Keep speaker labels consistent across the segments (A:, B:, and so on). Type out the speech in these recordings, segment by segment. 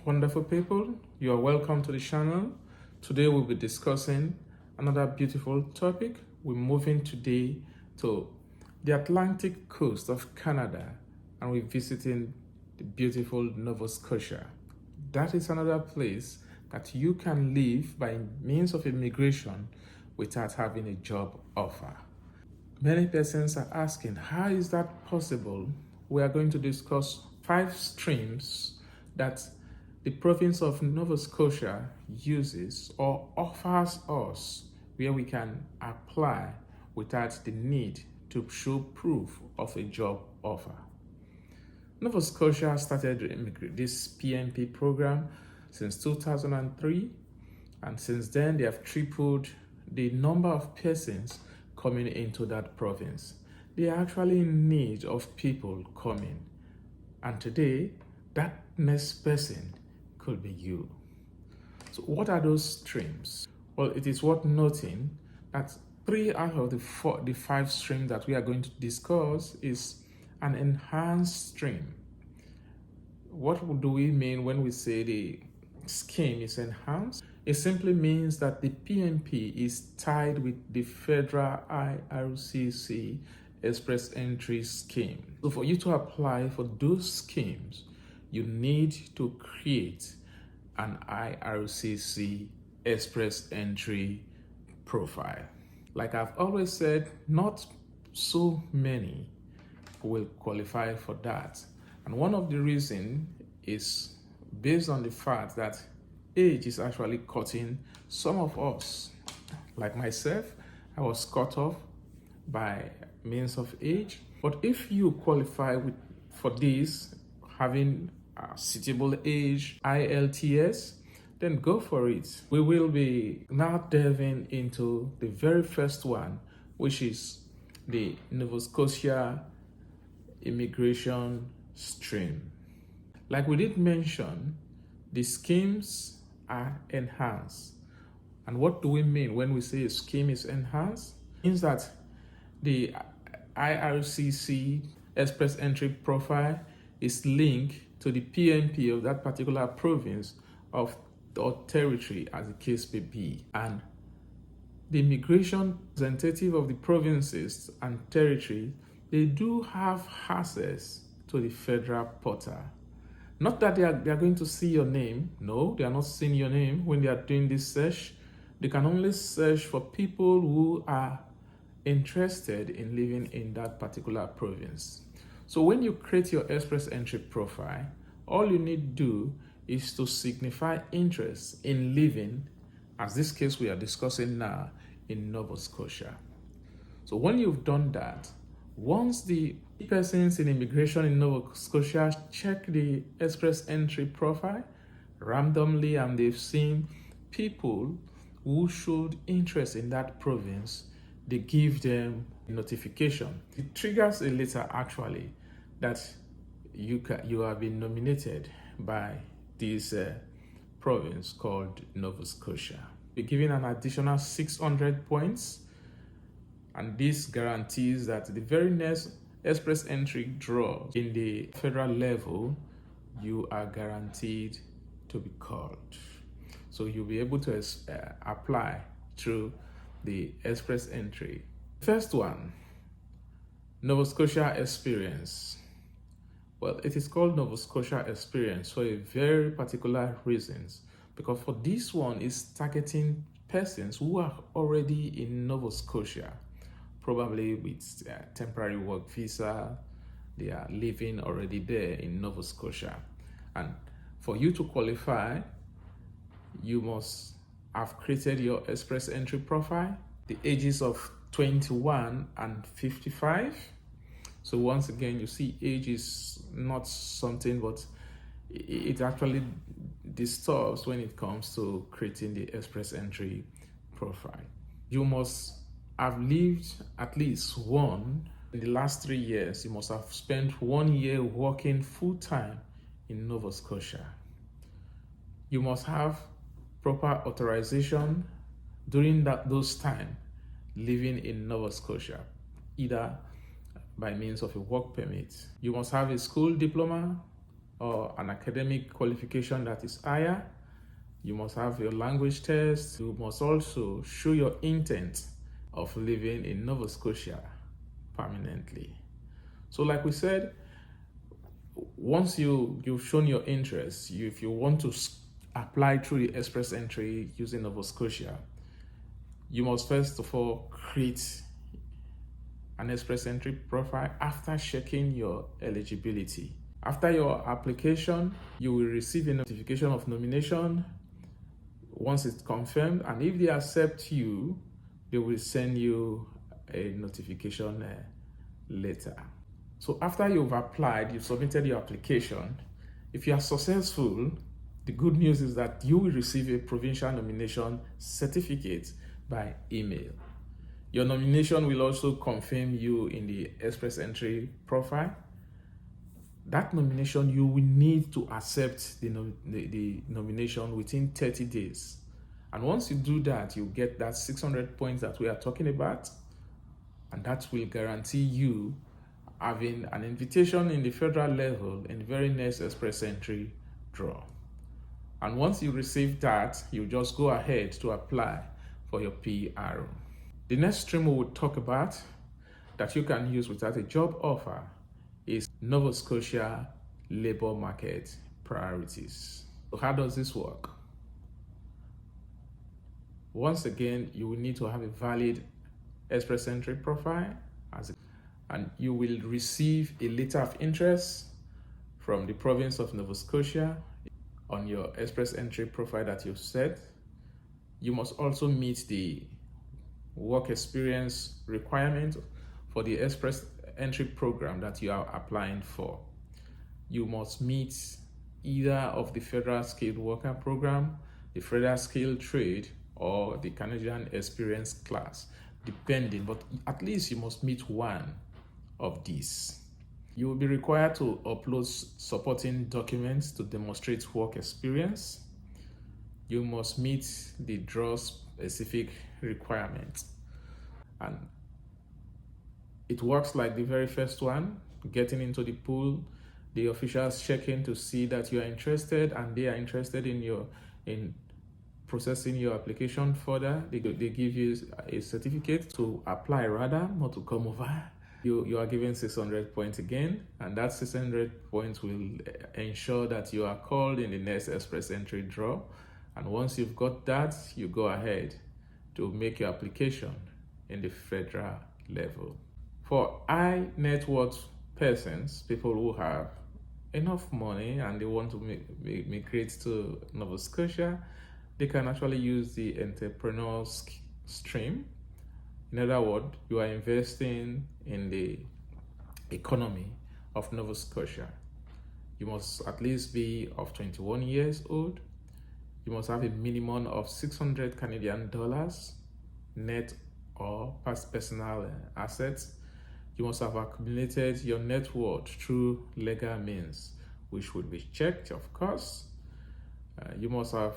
A: Wonderful people, you are welcome to the channel. Today we'll be discussing another beautiful topic. We're moving today to the Atlantic coast of Canada and we're visiting the beautiful Nova Scotia. That is another place that you can live by means of immigration without having a job offer. Many persons are asking, how is that possible? We are going to discuss 5 streams that the province of Nova Scotia uses or offers us where we can apply without the need to show proof of a job offer. Nova Scotia started this PNP program since 2003, and since then they have tripled the number of persons coming into that province. They are actually in need of people coming, and today that next person could be you. So what are those streams? Well, it is worth noting that 3 out of the 5 streams that we are going to discuss is an enhanced stream. What do we mean when we say the scheme is enhanced? It simply means that the PNP is tied with the federal IRCC Express Entry Scheme. So for you to apply for those schemes, you need to create an IRCC Express Entry profile. Like I've always said, not so many will qualify for that. And one of the reasons is based on the fact that age is actually cutting some of us. Like myself, I was cut off by means of age. But if you qualify for this, having a suitable age, ILTS, then go for it. We will be now delving into the very first one, which is the Nova Scotia immigration stream. Like we did mention, the schemes are enhanced. And what do we mean when we say a scheme is enhanced? It means that the IRCC Express Entry profile is linked to the PNP of that particular province or territory, as the case may be. And the immigration representative of the provinces and territory, they do have access to the federal portal. Not that they are going to see your name. No, they are not seeing your name when they are doing this search. They can only search for people who are interested in living in that particular province. So when you create your Express Entry profile, all you need to do is to signify interest in living, as this case we are discussing now, in Nova Scotia. So when you've done that, once the persons in immigration in Nova Scotia check the Express Entry profile randomly and they've seen people who showed interest in that province, they give them a notification. It triggers a letter actually that you have been nominated by this province called Nova Scotia. We're given an additional 600 points, and this guarantees that the very next Express Entry draw in the federal level, you are guaranteed to be called. So you'll be able to apply through the Express Entry. First one, Nova Scotia Experience. Well, it is called Nova Scotia Experience for a very particular reasons, because for this one is targeting persons who are already in Nova Scotia, probably with temporary work visa. They are living already there in Nova Scotia. And for you to qualify, you must have created your Express Entry profile, the ages of 21 and 55. So once again, you see age is not something, but it actually disturbs when it comes to creating the Express Entry profile. You must have lived at least one in the last 3 years. You must have spent 1 year working full-time in Nova Scotia. You must have proper authorization during those time living in Nova Scotia, either by means of a work permit. You must have a school diploma or an academic qualification that is higher. You must have your language test. You must also show your intent of living in Nova Scotia permanently. So like we said, once you've shown your interest, if you want to apply through the express entry using Nova Scotia, you must first of all create an express entry profile after checking your eligibility. After your application, you will receive a notification of nomination once it's confirmed, and if they accept you, they will send you a notification later. So after you've applied, you've submitted your application, if you are successful, the good news is that you will receive a provincial nomination certificate by email. Your nomination will also confirm you in the express entry profile. That nomination, you will need to accept the nomination within 30 days. And once you do that, you get that 600 points that we are talking about, and that will guarantee you having an invitation in the federal level in the very next express entry draw. And once you receive that, you just go ahead to apply for your PRO. The next stream we will talk about that you can use without a job offer is Nova Scotia labor market priorities. So how does this work? Once again, you will need to have a valid express entry profile, and you will receive a letter of interest from the province of Nova Scotia on your express entry profile that you've set. You must also meet the work experience requirement for the express entry program that you are applying for. You must meet either of the federal skilled worker program, the federal skilled trade, or the Canadian experience class, depending, but at least you must meet one of these. You will be required to upload supporting documents to demonstrate work experience. You must meet the draw specific requirements. And it works like the very first one, getting into the pool, the officials check in to see that you are interested and they are interested in processing your application further. They give you a certificate to apply rather, not to come over. You are given 600 points again, and that 600 points will ensure that you are called in the next express entry draw. And once you've got that, you go ahead to make your application in the federal level. For high net worth persons, people who have enough money and they want to migrate to Nova Scotia, they can actually use the entrepreneur stream. In other words, you are investing in the economy of Nova Scotia. You must at least be of 21 years old. You must have a minimum of 600 Canadian dollars net or personal assets. You must have accumulated your net worth through legal means, which would be checked, of course. You must have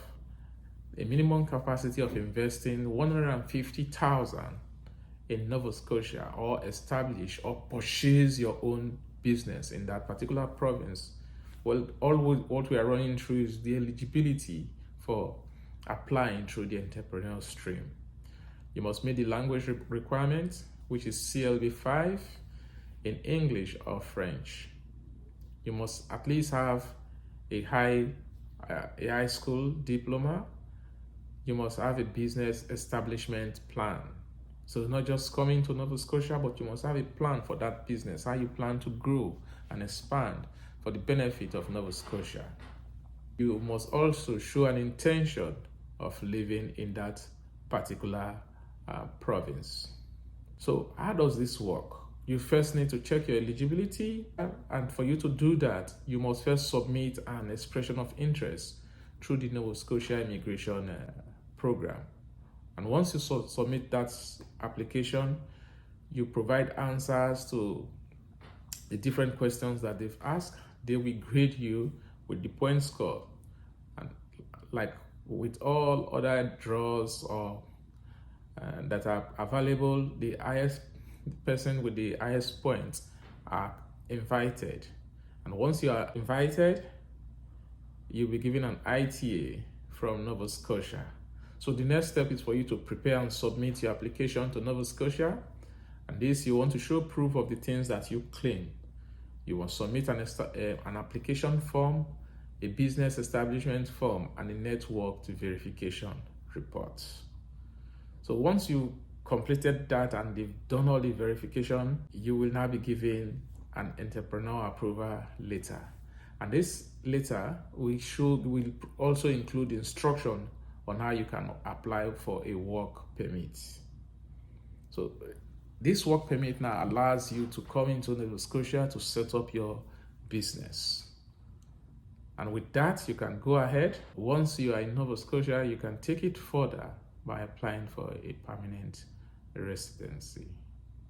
A: a minimum capacity of investing 150,000 in Nova Scotia, or establish or purchase your own business in that particular province. Well, what we are running through is the eligibility for applying through the entrepreneurial stream. You must meet the language requirement, which is CLB5 in English or French. You must at least have a high school diploma. You must have a business establishment plan. So not just coming to Nova Scotia, but you must have a plan for that business, how you plan to grow and expand for the benefit of Nova Scotia. You must also show an intention of living in that particular province. So how does this work? You first need to check your eligibility, and for you to do that, you must first submit an expression of interest through the Nova Scotia immigration program. And once you submit that application, you provide answers to the different questions that they've asked. They will grade you with the point score. And like with all other draws or that are available, the highest person with the highest points are invited. And once you are invited, you'll be given an ITA from Nova Scotia. So the next step is for you to prepare and submit your application to Nova Scotia. And this, you want to show proof of the things that you claim. You will submit an application form, a business establishment form, and a network verification report. So once you completed that and they've done all the verification, you will now be given an entrepreneur approval letter. And this letter will also include instruction on how you can apply for a work permit. So this work permit now allows you to come into Nova Scotia to set up your business. And with that, you can go ahead. Once you are in Nova Scotia, you can take it further by applying for a permanent residency.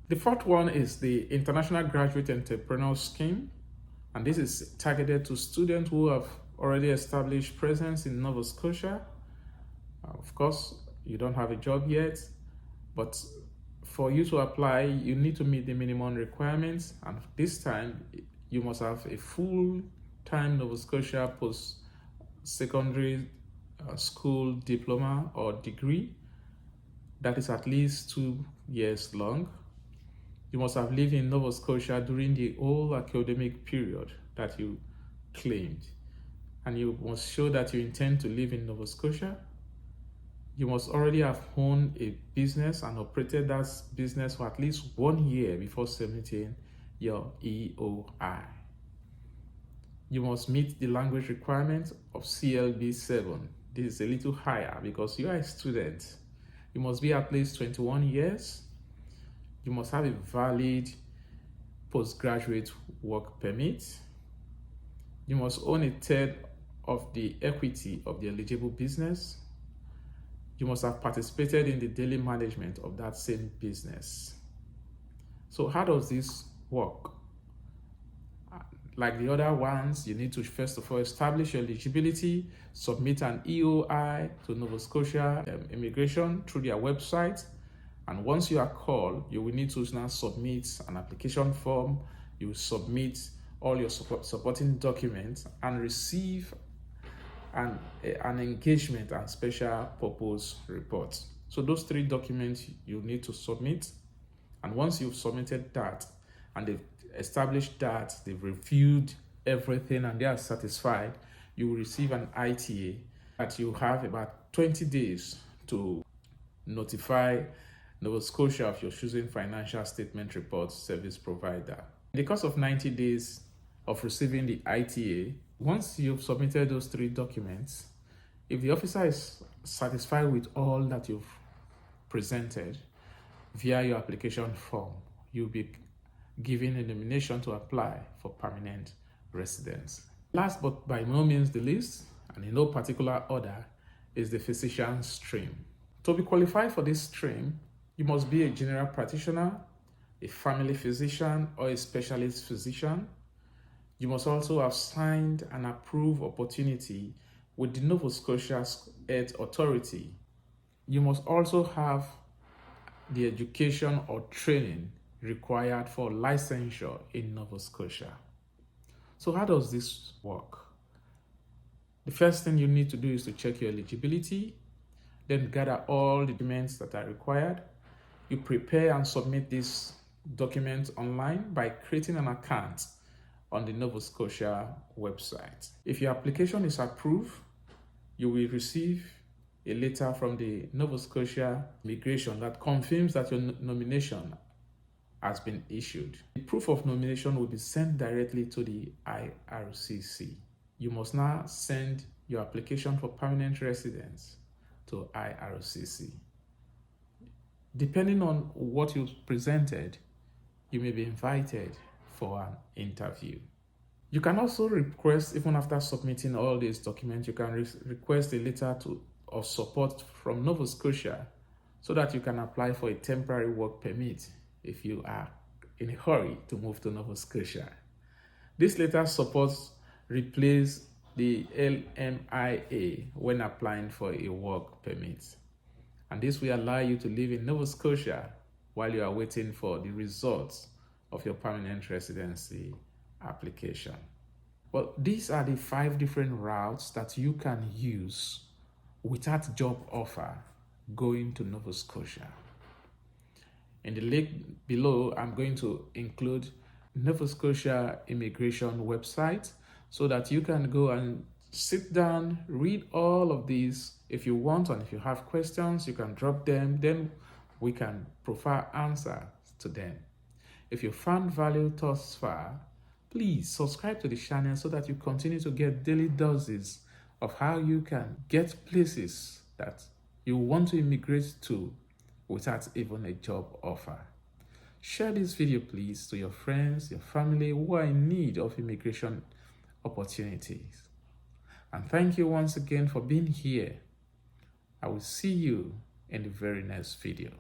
A: The fourth one is the International Graduate Entrepreneur Scheme. And this is targeted to students who have already established presence in Nova Scotia. Of course, you don't have a job yet, but for you to apply, you need to meet the minimum requirements, and this time you must have a full-time Nova Scotia post-secondary school diploma or degree that is at least 2 years long. You must have lived in Nova Scotia during the whole academic period that you claimed, and you must show that you intend to live in Nova Scotia. You must already have owned a business and operated that business for at least 1 year before submitting your EOI. You must meet the language requirements of CLB 7. This is a little higher because you are a student. You must be at least 21 years. You must have a valid postgraduate work permit. You must own a third of the equity of the eligible business. You must have participated in the daily management of that same business. So how does this work? Like the other ones, you need to first of all establish your eligibility, submit an EOI to Nova Scotia Immigration through their website. And once you are called, you will need to now submit an application form. You submit all your supporting documents and receive an engagement and special purpose report. So those 3 documents you need to submit. And once you've submitted that and they've established that they've reviewed everything and they are satisfied, you will receive an ITA that you have about 20 days to notify Nova Scotia of your choosing financial statement report service provider. In the course of 90 days of receiving the ITA, once you've submitted those 3 documents, if the officer is satisfied with all that you've presented via your application form, you'll be given a nomination to apply for permanent residence. Last but by no means the least, and in no particular order, is the physician stream. To be qualified for this stream, you must be a general practitioner, a family physician, or a specialist physician. You must also have signed an approved opportunity with the Nova Scotia Health Authority. You must also have the education or training required for licensure in Nova Scotia. So how does this work? The first thing you need to do is to check your eligibility, then gather all the documents that are required. You prepare and submit these documents online by creating an account on the Nova Scotia website. If your application is approved, you will receive a letter from the Nova Scotia Immigration that confirms that your nomination has been issued. The proof of nomination will be sent directly to the IRCC. You must now send your application for permanent residence to IRCC. Depending on what you presented, you may be invited for an interview. You can also request, even after submitting all these documents, you can request a letter of support from Nova Scotia so that you can apply for a temporary work permit if you are in a hurry to move to Nova Scotia. This letter supports replace the LMIA when applying for a work permit. And this will allow you to live in Nova Scotia while you are waiting for the results of your permanent residency application. Well, these are the 5 different routes that you can use without job offer going to Nova Scotia. In the link below, I'm going to include Nova Scotia immigration website so that you can go and sit down, read all of these if you want, and if you have questions, you can drop them, then we can provide answers to them. If you found value thus far, please subscribe to the channel so that you continue to get daily doses of how you can get places that you want to immigrate to without even a job offer. Share this video please to your friends, your family who are in need of immigration opportunities. And thank you once again for being here. I will see you in the very next video.